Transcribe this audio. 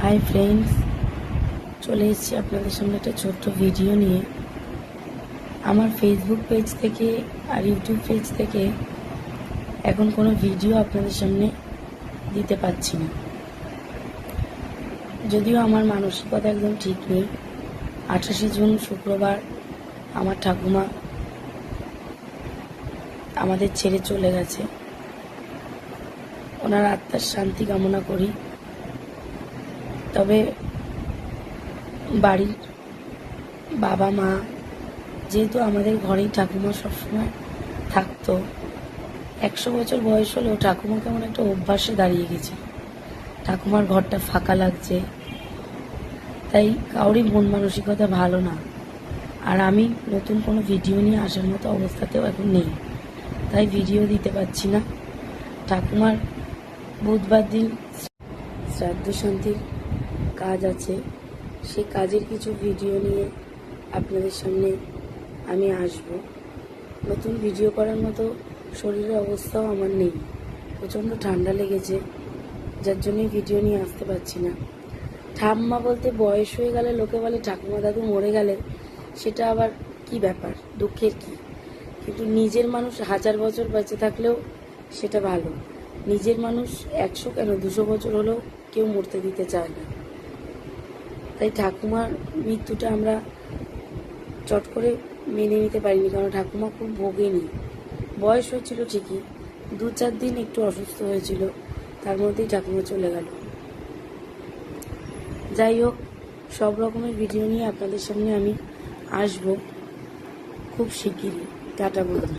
Hi friends, চলে এসেছি আপনাদের সামনে একটা ছোট্ট ভিডিও নিয়ে। আমার ফেসবুক পেজ থেকে আর ইউটিউব পেজ থেকে এখন কোনো ভিডিও আপনাদের সামনে দিতে পারছি না, যদিও আমার মানসিকতা একদম ঠিক নেই। 28 জুন শুক্রবার আমার ঠাকুমা আমাদের ছেড়ে চলে গেছে। ওনার আত্মার শান্তি কামনা করি। তবে বাড়ির বাবা মা, যেহেতু আমাদের ঘরেই ঠাকুমা সবসময় থাকতো, 100 বছর বয়স হলেও ঠাকুমা কেমন একটা অভ্যাসে দাঁড়িয়ে গেছে। ঠাকুমার ঘরটা ফাঁকা লাগছে, তাই কাউরই মন মানসিকতা ভালো না। আর আমি নতুন কোনো ভিডিও নিয়ে আসার মতো অবস্থাতেও এখন নেই, তাই ভিডিও দিতে পারছি না। ঠাকুমার বুধবার দিন শ্রাদ্ধ শান্তির কাজ আছে, সেই কাজের কিছু ভিডিও নিয়ে আপনাদের সামনে আমি আসব। নতুন ভিডিও করার মতো শরীরের অবস্থাও আমার নেই, প্রচণ্ড ঠান্ডা লেগেছে, যার জন্যই ভিডিও নিয়ে আসতে পারছি না। ঠাম্মা বলতে বয়স হয়ে গেলে লোকে বলে ঠাকুমা দাদু মরে গেলে, সেটা আবার কি ব্যাপার, দুঃখের কি? কিন্তু নিজের মানুষ 1000 বছর বেঁচে থাকলেও সেটা ভালো। নিজের মানুষ 100 কেন 200 বছর হলেও কেউ মরতে দিতে চায় না। তাই ঠাকুমার মৃত্যুটা আমরা চট করে মেনে নিতে পারিনি, কারণ ঠাকুমা খুব ভোগেনি। বয়স হয়েছিল ঠিকই, 2-4 দিন একটু অসুস্থ হয়েছিল, তার মধ্যেই ঠাকুমা চলে গেল। যাই হোক, সব রকমের ভিডিও নিয়ে আপনাদের সামনে আমি আসব খুব শিগগিরই। টাটা বন্ধু।